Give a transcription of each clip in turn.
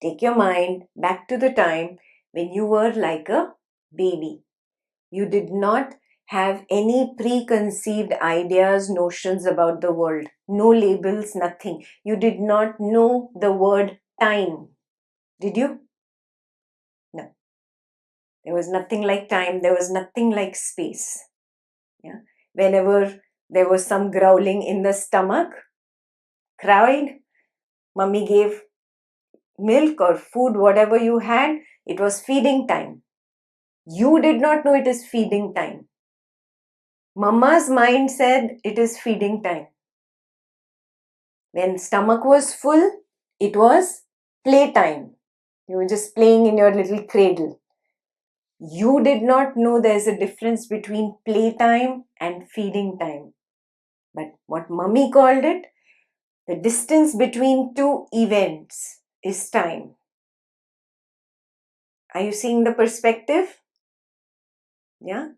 Take your mind back to the time when you were like a baby. You did not have any preconceived ideas, notions about the world. No labels, nothing. You did not know the word time. Did you? No. There was nothing like time. There was nothing like space. Yeah. Whenever there was some growling in the stomach, cried, mummy gave milk or food, whatever you had, it was feeding time. You did not know it is feeding time. Mama's mind said it is feeding time. When stomach was full, it was playtime. You were just playing in your little cradle. You did not know there's a difference between playtime and feeding time. But what mummy called it, the distance between two events is time. Are you seeing the perspective? Yeah.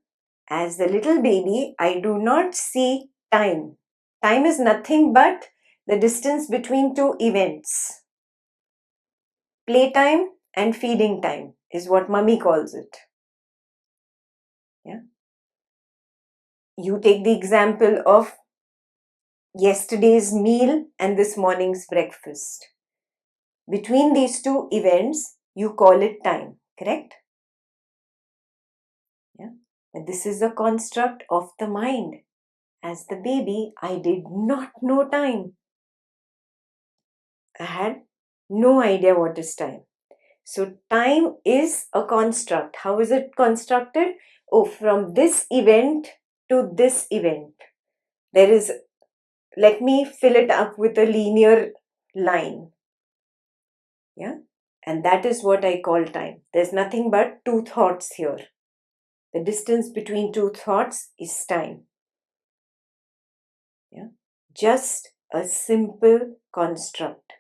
As the little baby, I do not see time. Time is nothing but the distance between two events. Playtime and feeding time is what mummy calls it. Yeah. You take the example of yesterday's meal and this morning's breakfast. Between these two events, you call it time, correct? Yeah. And this is a construct of the mind. As the baby, I did not know time. I had no idea what is time. So time is a construct. How is it constructed? Oh, from this event to this event. There is, let me fill it up with a linear line. Yeah. And that is what I call time. There's nothing but two thoughts here. The distance between two thoughts is time. Yeah. Just a simple construct.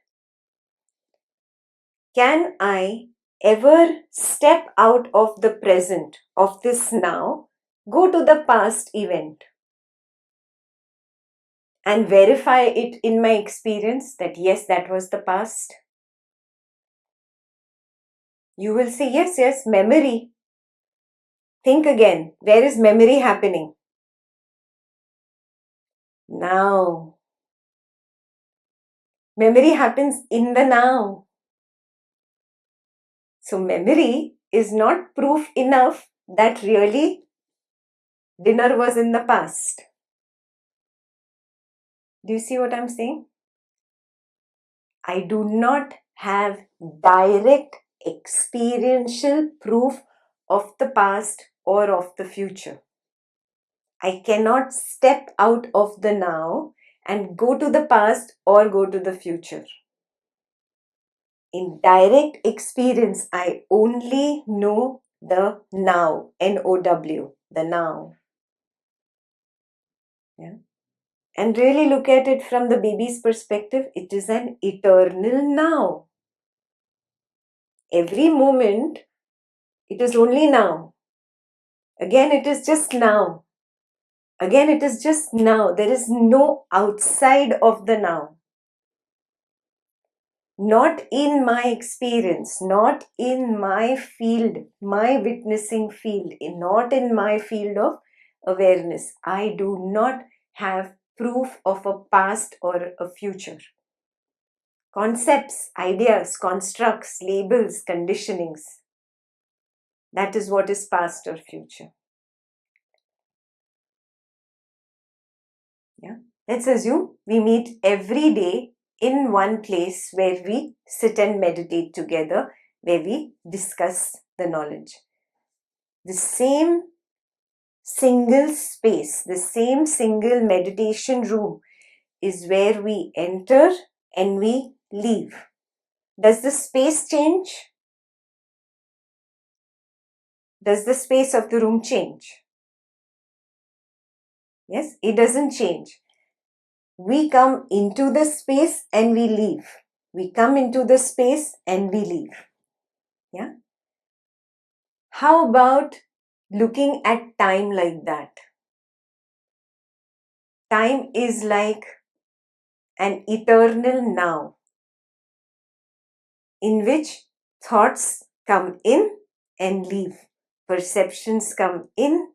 Can I ever step out of the present, of this now, go to the past event and verify it in my experience that yes, that was the past? You will say, yes, memory. Think again. Where is memory happening? Now. Memory happens in the now. So memory is not proof enough that really dinner was in the past. Do you see what I'm saying? I do not have direct experiential proof of the past or of the future. I cannot step out of the now and go to the past or go to the future. In direct experience, I only know the now, N-O-W, the now. Yeah. And really look at it from the baby's perspective, it is an eternal now. Every moment, it is only now. Again, it is just now. Again, it is just now. There is no outside of the now. Not in my experience, not in my field, my witnessing field, not in my field of awareness. I do not have proof of a past or a future. Concepts, ideas, constructs, labels, conditionings. That is what is past or future. Yeah. Let's assume we meet every day in one place where we sit and meditate together, where we discuss the knowledge. The same single space, the same single meditation room is where we enter and we leave. Does the space change? Does the space of the room change? Yes, it doesn't change. We come into the space and we leave. We come into the space and we leave. Yeah. How about looking at time like that? Time is like an eternal now. in which thoughts come in and leave, perceptions come in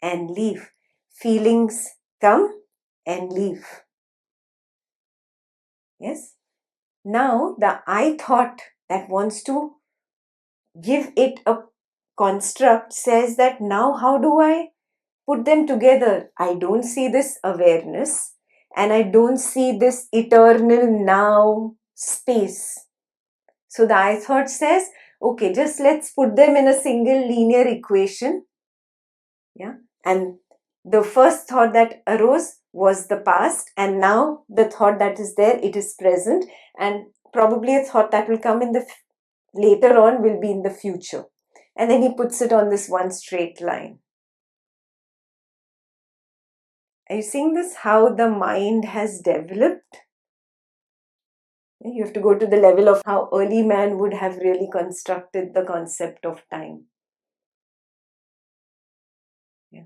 and leave, feelings come and leave. Yes? Now, the I thought that wants to give it a construct says that now how do I put them together? I don't see this awareness and I don't see this eternal now space. So the I thought says, okay, just let's put them in a single linear equation. Yeah. And the first thought that arose was the past, and now the thought that is there, it is present, and probably a thought that will come in the later on will be in the future. And then he puts it on this one straight line. Are you seeing this? How the mind has developed? You have to go to the level of how early man would have really constructed the concept of time. Yeah.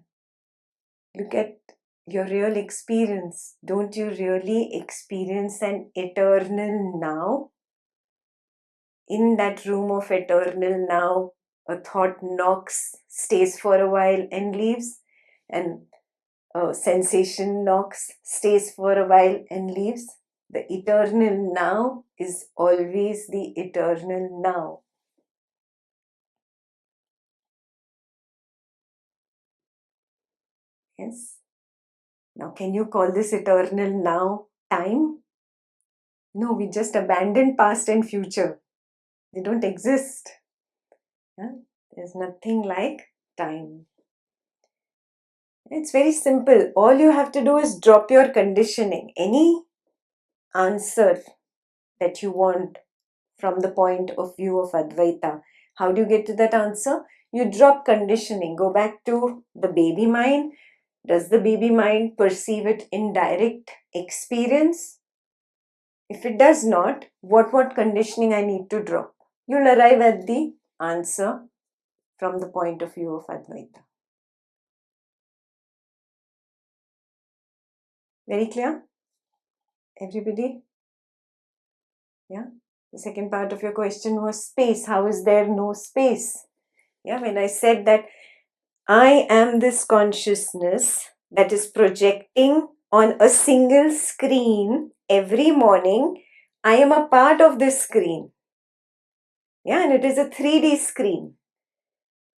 Look at your real experience. Don't you really experience an eternal now? In that room of eternal now, a thought knocks, stays for a while and leaves, and a sensation knocks, stays for a while and leaves. The eternal now is always the eternal now. Yes. Now, can you call this eternal now time? No, we just abandoned past and future. They don't exist. Yeah? There's nothing like time. It's very simple. All you have to do is drop your conditioning. Any answer that you want from the point of view of Advaita. How do you get to that answer? You drop conditioning. Go back to the baby mind. Does the baby mind perceive it in direct experience? If it does not, what conditioning I need to drop? You'll arrive at the answer from the point of view of Advaita. Very clear? Everybody? Yeah? The second part of your question was space. How is there no space? Yeah, when I said that I am this consciousness that is projecting on a single screen every morning, I am a part of this screen. Yeah, and it is a 3D screen.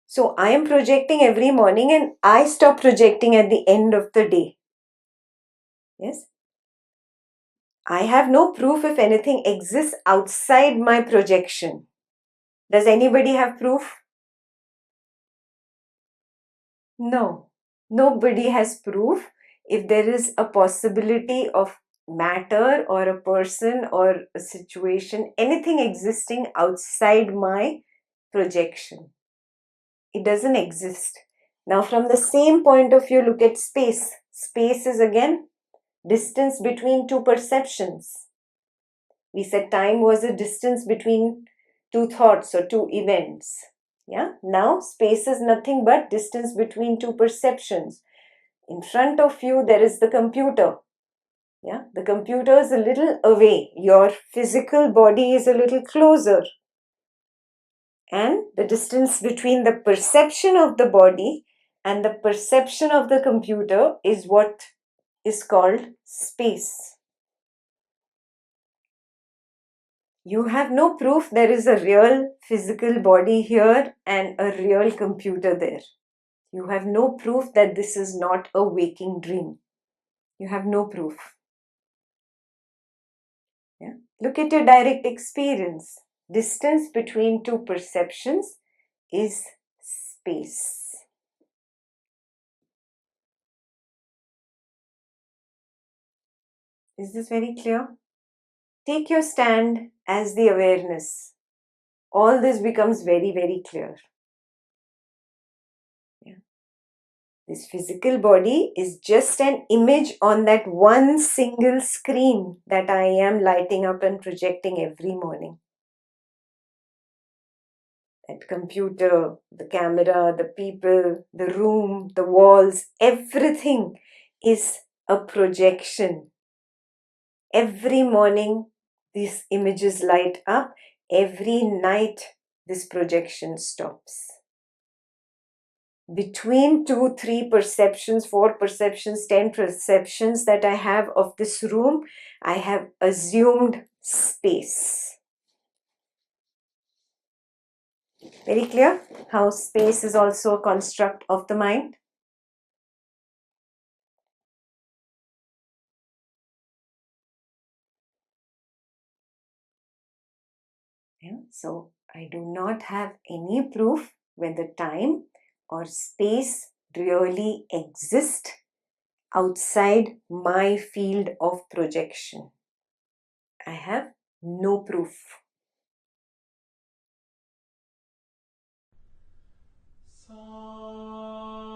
So I am projecting every morning and I stop projecting at the end of the day. Yes. I have no proof if anything exists outside my projection. Does anybody have proof? No. Nobody has proof if there is a possibility of matter or a person or a situation, anything existing outside my projection. It doesn't exist. Now, from the same point of view, look at space. Space is again distance between two perceptions. We said time was a distance between two thoughts or two events. Yeah. Now, space is nothing but distance between two perceptions. In front of you, there is the computer. Yeah. The computer is a little away. Your physical body is a little closer. And the distance between the perception of the body and the perception of the computer is what is called space. You have no proof there is a real physical body here and a real computer there. You have no proof that this is not a waking dream. You have no proof. Yeah? Look at your direct experience. Distance between two perceptions is space. Is this very clear? Take your stand as the awareness. All this becomes very, very clear. Yeah. This physical body is just an image on that one single screen that I am lighting up and projecting every morning. That computer, the camera, the people, the room, the walls, everything is a projection. Every morning, these images light up every night this projection stops. Between 2, 3 perceptions, 4 perceptions, 10 perceptions that I have of this room, I have assumed space. Very clear how space is also a construct of the mind? Yeah. So I do not have any proof whether time or space really exist outside my field of projection. I have no proof. Sa.